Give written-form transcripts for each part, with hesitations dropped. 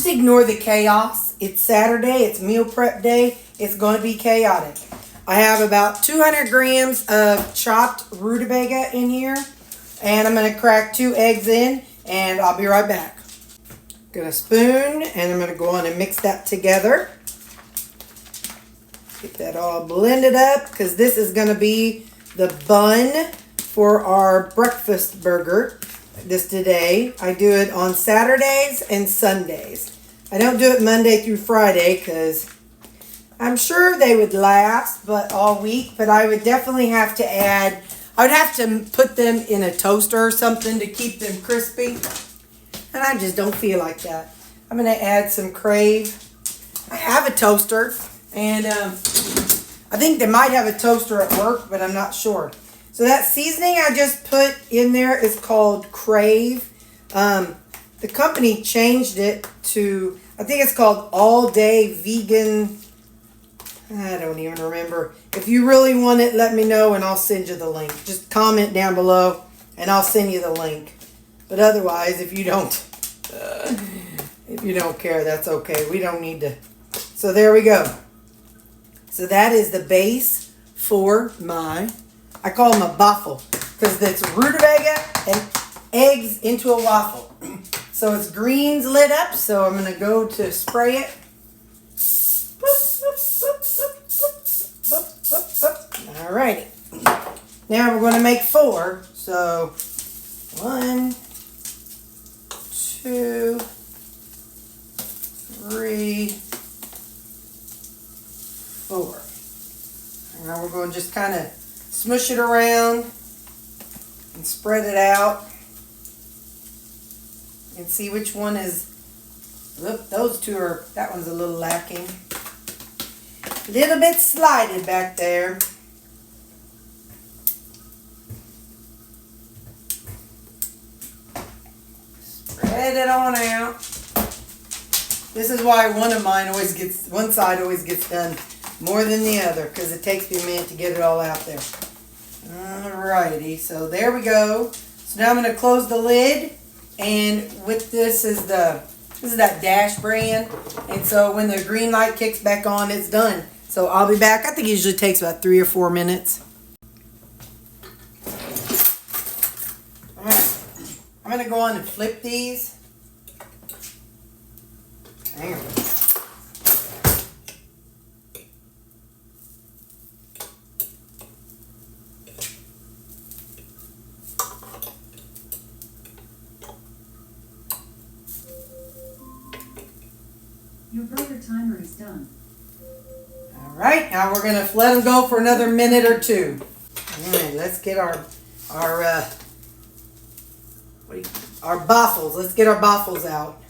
just ignore the chaos. It's Saturday. It's meal prep day. It's going to be chaotic. I have about 200 grams of chopped rutabaga in here. And I'm going to crack 2 eggs in. And I'll be right back. Got a spoon. And I'm going to go on and mix that together. Get that all blended up. Because this is going to be the bun for our breakfast burger. This today. I do it on Saturdays and Sundays. I don't do it Monday through Friday because I'm sure they would last all week, but I would definitely have to add, I would have to put them in a toaster or something to keep them crispy. And I just don't feel like that. I'm going to add some Crave. I have a toaster, and I think they might have a toaster at work, but I'm not sure. So that seasoning I just put in there is called Crave. The company changed it to, I think it's called All Day Vegan. I don't even remember. If you really want it, let me know and I'll send you the link. Just comment down below and I'll send you the link. But otherwise, if you don't care, that's okay. We don't need to. So there we go. So that is the base for my, I call them a waffle, because it's rutabaga and eggs into a waffle. So it's greens lit up, so I'm going to go to spray it. Alrighty. Now we're going to make 4. So 1, 2, 3, 4. Now we're going to just kind of smush it around and spread it out and see which one is, look, those two are, that one's a little lacking. A little bit slided back there. Spread it on out. This is why one side always gets done more than the other, because it takes me a minute to get it all out there. Alrighty, so there we go. So now I'm going to close the lid, and with this is that Dash brand, and so when the green light kicks back on, it's done. So I'll be back. I think it usually takes about 3 or 4 minutes. Alright, I'm going to go on and flip these. Hang on. Your burger timer is done. Alright, now we're going to let them go for another minute or 2. Alright, let's get our waffles. Let's get our waffles out.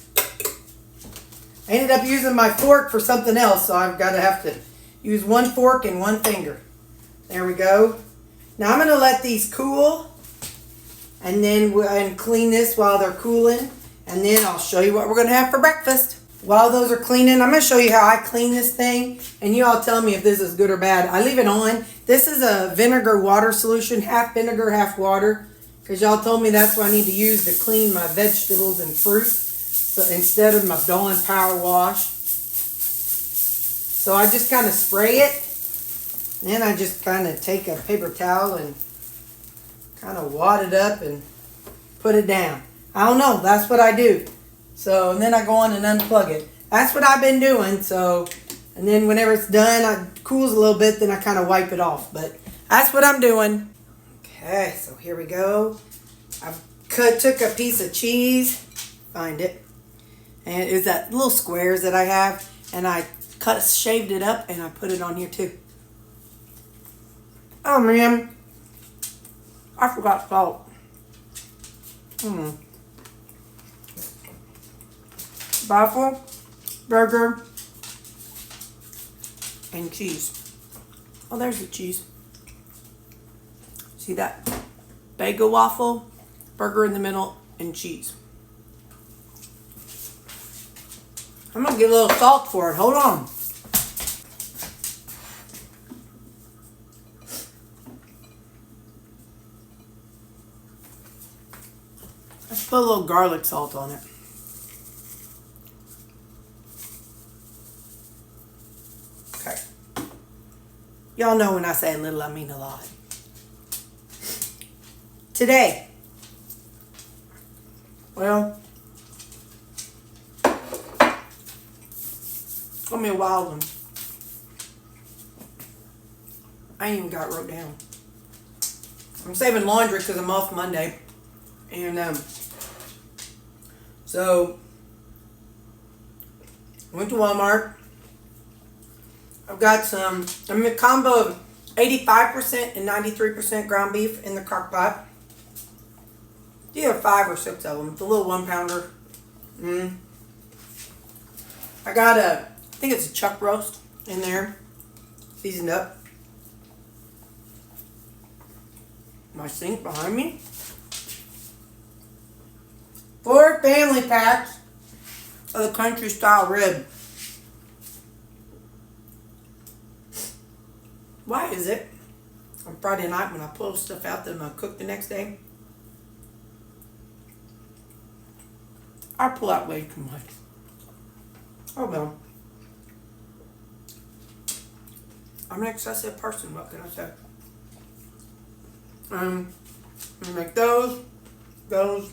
I ended up using my fork for something else, so I've got to have to use 1 fork and 1 finger. There we go. Now I'm going to let these cool, and then clean this while they're cooling, and then I'll show you what we're going to have for breakfast. While those are cleaning, I'm going to show you how I clean this thing, and you all tell me if this is good or bad. I leave it on. This is a vinegar water solution, half vinegar, half water, because y'all told me that's what I need to use to clean my vegetables and fruit, so instead of my Dawn Power Wash. So I just kind of spray it, and then I just kind of take a paper towel and kind of wad it up and put it down. I don't know, that's what I do. So, and then I go on and unplug it. That's what I've been doing. So, and then whenever it's done, it cools a little bit, then I kind of wipe it off. But that's what I'm doing. Okay, so here we go. I've took a piece of cheese, find it, and it's that little squares that I have, and I shaved it up, and I put it on here too. Oh man, I forgot salt. Waffle, burger, and cheese. Oh, there's the cheese. See that? Bagel waffle, burger in the middle, and cheese. I'm going to get a little salt for it. Hold on. Let's put a little garlic salt on it. Y'all know when I say a little, I mean a lot. Today, well, it's gonna be a wild one. I ain't even got it wrote down. I'm saving laundry because I'm off Monday. And so I went to Walmart. I've got I'm a combo of 85% and 93% ground beef in the crock pot. You have 5 or 6 of them. It's a little 1 pounder. I got I think it's a chuck roast in there, seasoned up. My sink behind me. 4 family packs of the country style rib. Why is it on Friday night when I pull stuff out that I'm going to cook the next day, I pull out way too much? Oh well. I'm an excessive person, what can I say? I'm going to make those. Oh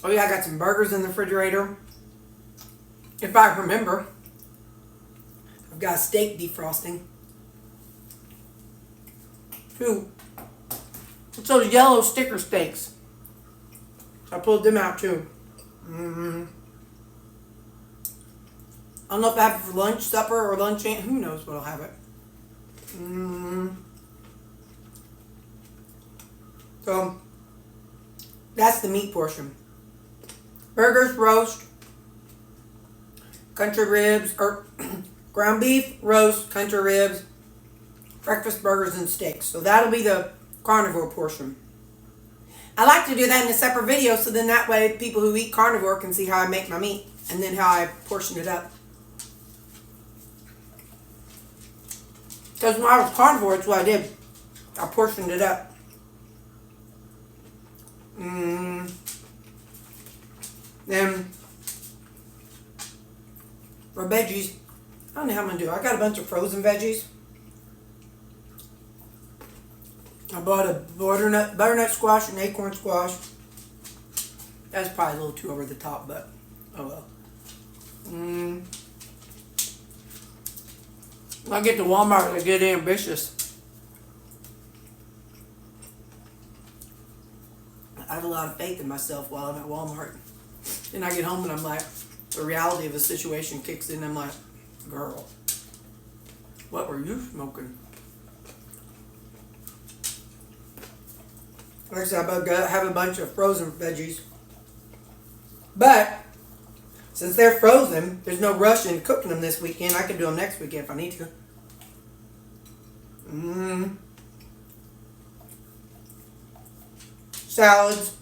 yeah, I got some burgers in the refrigerator. If I remember, I've got steak defrosting. Too. It's those yellow sticker steaks. I pulled them out too. I don't know if I have it for lunch, supper, or lunch. Who knows what I'll have it. So, that's the meat portion. Burgers, roast, country ribs, or ground beef, roast, country ribs, breakfast burgers, and steaks. So that'll be the carnivore portion. I like to do that in a separate video so then that way people who eat carnivore can see how I make my meat and then how I portion it up. Because when I was carnivore, it's what I did. I portioned it up. Then, for veggies, I don't know how I'm going to do it. I got a bunch of frozen veggies. I bought a butternut squash and acorn squash. That's probably a little too over the top, but oh well. When I get to Walmart, I get ambitious. I have a lot of faith in myself while I'm at Walmart. Then I get home and I'm like, the reality of the situation kicks in. I'm like, girl, what were you smoking? Like I said, I have a bunch of frozen veggies. But since they're frozen, there's no rush in cooking them this weekend. I can do them next weekend if I need to. Salads.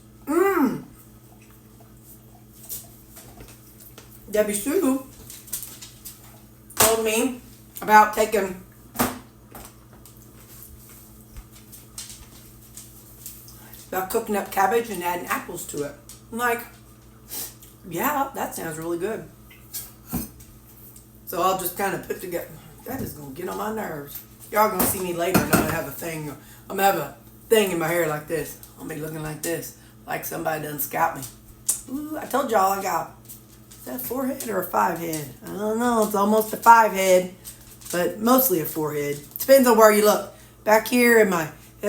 Debbie Sue told me about cooking up cabbage and adding apples to it. I'm like, yeah, that sounds really good. So I'll just kind of put together. That is going to get on my nerves. Y'all going to see me later and I'm going to have a thing. I'm going to have a thing in my hair like this. I'll be looking like this. Like somebody done scalp me. Ooh, I told y'all I got, is that a 4-head or a 5-head? I don't know. It's almost a 5-head. But mostly a 4-head. Depends on where you look. Back here at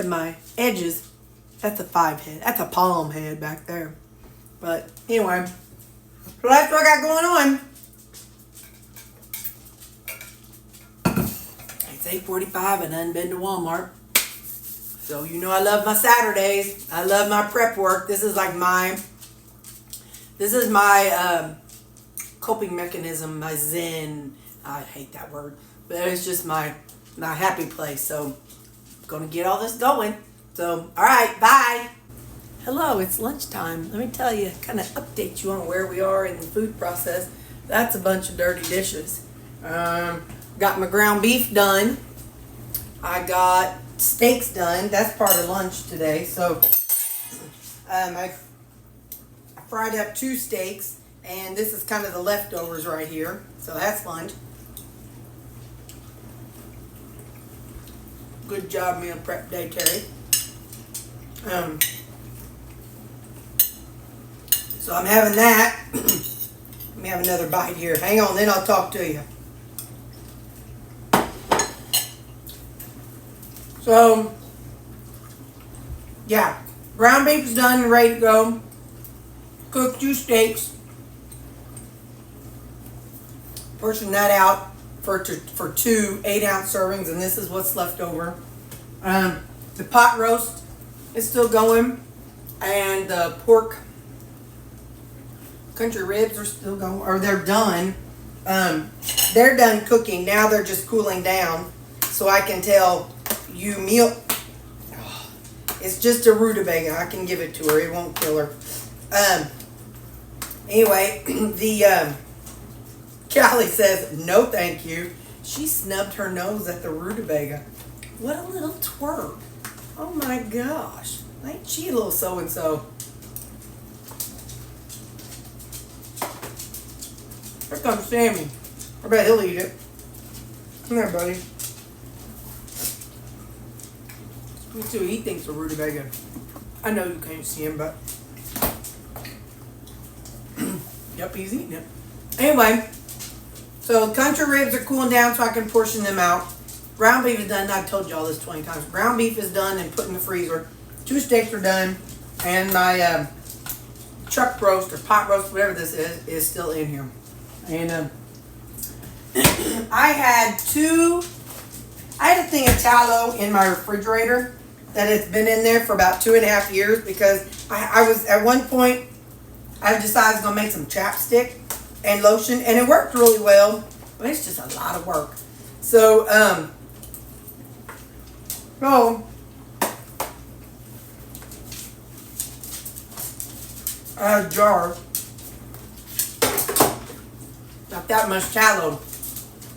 my edges, that's a 5-head. That's a palm head back there. But anyway, so that's what I got going on. It's 8:45 and I done been to Walmart. So you know I love my Saturdays. I love my prep work. This is my coping mechanism, my zen. I hate that word. But it's just my happy place. So I'm going to get all this going. So, all right, bye. Hello, it's lunchtime. Let me tell you, kind of update you on where we are in the food process. That's a bunch of dirty dishes. Got my ground beef done. I got steaks done. That's part of lunch today. So, I fried up 2 steaks And this is kind of the leftovers right here. So that's fun. Good job meal prep day, Terry. So I'm having that. Let me have another bite here. Hang on, then I'll talk to you. So, yeah, ground beef is done and ready to go. Cooked 2 steaks. Portion that out for 2 8-ounce servings, and this is what's left over. The pot roast is still going, and the pork country ribs are still going, or they're done. They're done cooking. Now they're just cooling down, so I can tell you meal. Oh, it's just a rutabaga. I can give it to her. It won't kill her. Anyway, the Callie says no, thank you. She snubbed her nose at the rutabaga. What a little twerp! Oh my gosh, ain't she a little so and so? Here comes Sammy. I bet he'll eat it. Come here, buddy. Me too. He thinks a rutabaga. I know you can't see him, but yep, he's eating it. Anyway, so country ribs are cooling down, so I can portion them out. Ground beef is done. I've told y'all this 20 times. Ground beef is done and put in the freezer. 2 steaks are done, and my chuck roast or pot roast, whatever this is still in here. And I had a thing of tallow in my refrigerator that has been in there for about 2.5 years because I was at one point I decided I was gonna make some chapstick and lotion, and it worked really well, but it's just a lot of work. So I had a jar, not that much tallow.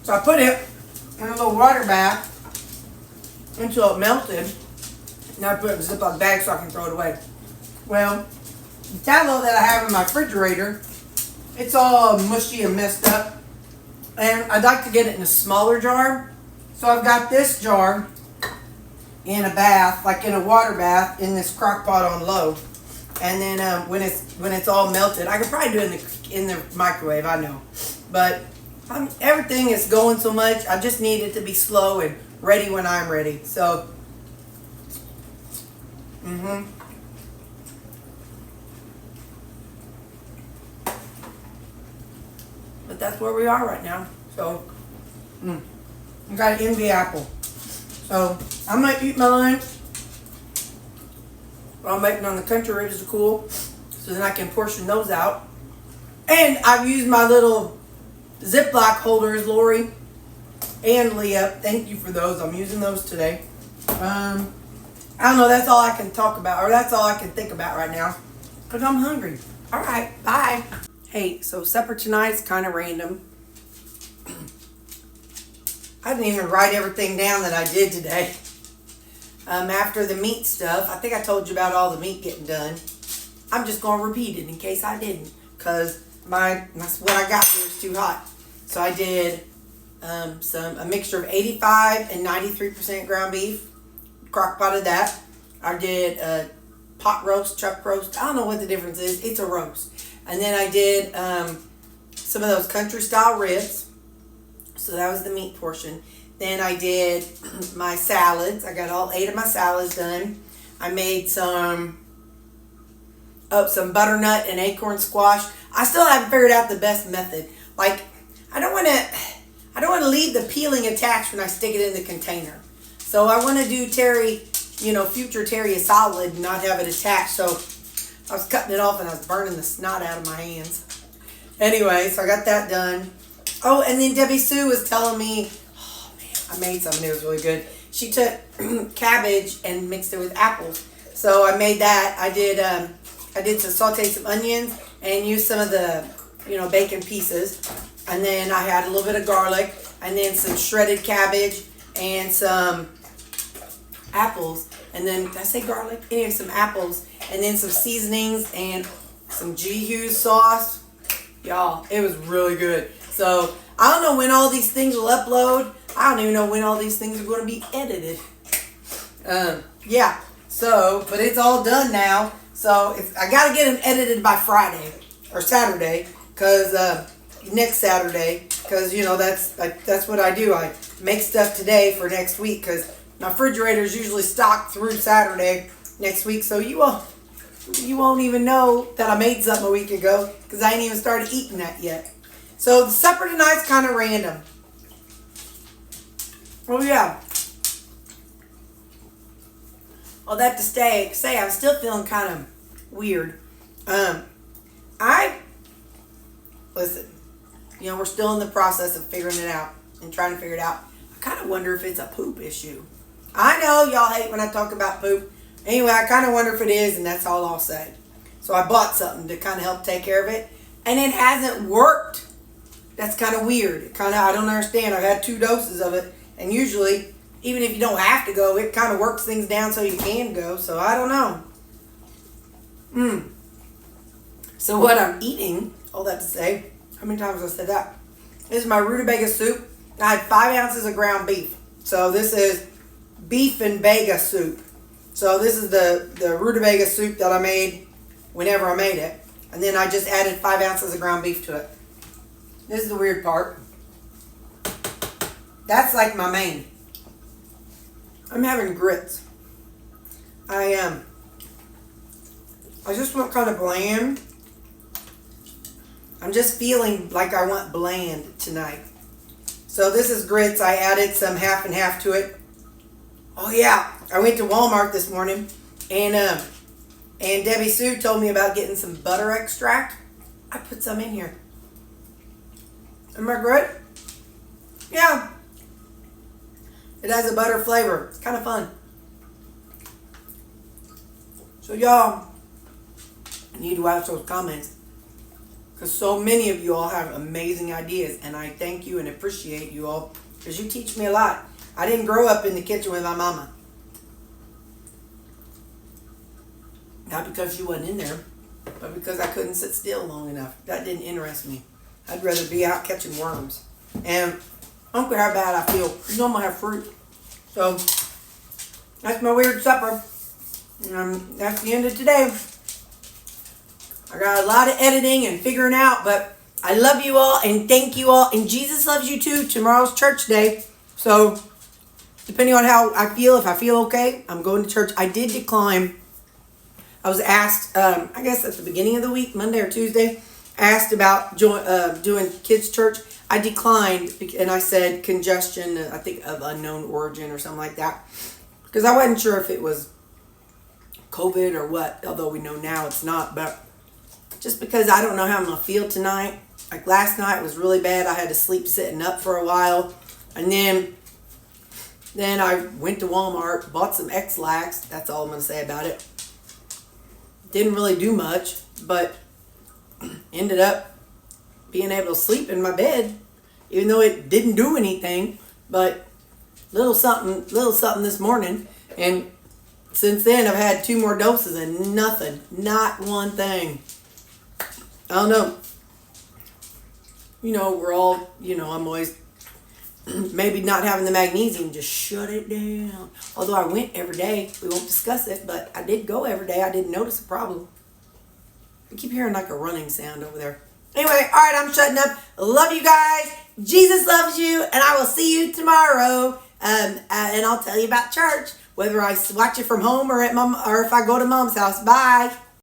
So I put it in a little water bath until it melted. Now I put it in a Ziploc bag so I can throw it away. Well, the tallow that I have in my refrigerator, it's all mushy and messed up. And I'd like to get it in a smaller jar. So I've got this jar in a bath, like in a water bath, in this crock pot on low. And then when it's all melted, I could probably do it in the microwave, I know. But everything is going so much, I just need it to be slow and ready when I'm ready. So, But that's where we are right now. So, I got an envy apple. So, I'm going to eat my lunch. I'm making on the country ribs to cool, so then I can portion those out. And I've used my little Ziploc holders, Lori and Leah. Thank you for those. I'm using those today. I don't know. That's all I can talk about, or that's all I can think about right now, because I'm hungry. All right, bye. Hey, so supper tonight's kind of random. I didn't even write everything down that I did today. After the meat stuff, I think I told you about all the meat getting done. I'm just going to repeat it in case I didn't, because what I got here is too hot. So I did a mixture of 85 and 93% ground beef, crock potted that. I did a pot roast, chuck roast. I don't know what the difference is. It's a roast. And then I did some of those country style ribs. So that was the meat portion. Then I did my salads. I got all 8 of my salads done. I made some butternut and acorn squash. I still haven't figured out the best method. Like, I don't want to leave the peeling attached when I stick it in the container. So I want to do Terri, future Terri a solid and not have it attached. So I was cutting it off and I was burning the snot out of my hands. Anyway, so I got that done. Oh, and then Debbie Sue was telling me, I made something that was really good. She took cabbage and mixed it with apples. So I made that. I did sauteed some onions and used some of the, bacon pieces. And then I had a little bit of garlic and then some shredded cabbage and some apples. And then, did I say garlic? Anyway, some apples and then some seasonings and some G-Hughes sauce. Y'all, it was really good. So, I don't know when all these things will upload. I don't even know when all these things are going to be edited. Yeah. So, but it's all done now. So, I got to get them edited by Friday or Saturday. Because next Saturday. Because, you know, that's what I do. I make stuff today for next week. Because my refrigerator is usually stocked through Saturday next week. So, you won't even know that I made something a week ago. Because I ain't even started eating that yet. So, the supper tonight's kind of random. Oh, yeah. All that to say, I'm still feeling kind of weird. Listen, you know, we're still in the process of figuring it out and trying to figure it out. I kind of wonder if it's a poop issue. I know y'all hate when I talk about poop. Anyway, I kind of wonder if it is, and that's all I'll say. So I bought something to kind of help take care of it, and it hasn't worked. That's kind of weird. I don't understand. I've had 2 doses of it, and usually, even if you don't have to go, it kind of works things down so you can go. So I don't know. So what I'm eating, all that to say, how many times have I said that? This is my rutabaga soup. I had 5 ounces of ground beef. So this is beef and baga soup. So this is the rutabaga soup that I made whenever I made it. And then I just added 5 ounces of ground beef to it. This is the weird part. That's like my main. I'm having grits. I just want kind of bland. I'm just feeling like I want bland tonight. So this is grits. I added some half and half to it. Oh yeah, I went to Walmart this morning, and Debbie Sue told me about getting some butter extract. I put some in here. Am I good? Yeah. It has a butter flavor. It's kind of fun. So y'all need to watch those comments. Because so many of you all have amazing ideas. And I thank you and appreciate you all. Because you teach me a lot. I didn't grow up in the kitchen with my mama. Not because she wasn't in there. But because I couldn't sit still long enough. That didn't interest me. I'd rather be out catching worms. And I don't care how bad I feel. You know I'm going to have fruit. So, that's my weird supper. That's the end of today. I got a lot of editing and figuring out, but I love you all and thank you all. And Jesus loves you too. Tomorrow's church day. So, depending on how I feel, if I feel okay, I'm going to church. I did decline. I was asked, I guess at the beginning of the week, Monday or Tuesday, asked about doing kids' church. I declined, and I said congestion, I think of unknown origin or something like that. Because I wasn't sure if it was COVID or what, although we know now it's not. But just because I don't know how I'm going to feel tonight. Like last night was really bad. I had to sleep sitting up for a while. And then I went to Walmart, bought some X-Lax. That's all I'm going to say about it. Didn't really do much, but ended up being able to sleep in my bed, even though it didn't do anything, but little something this morning. And since then, I've had 2 more doses and nothing, not one thing. I don't know. You know, we're all, I'm always maybe not having the magnesium, just shut it down. Although I went every day. We won't discuss it, but I did go every day. I didn't notice a problem. I keep hearing like a running sound over there. Anyway, all right, I'm shutting up. Love you guys. Jesus loves you, and I will see you tomorrow. And I'll tell you about church, whether I watch it from home or at mom, or if I go to mom's house. Bye.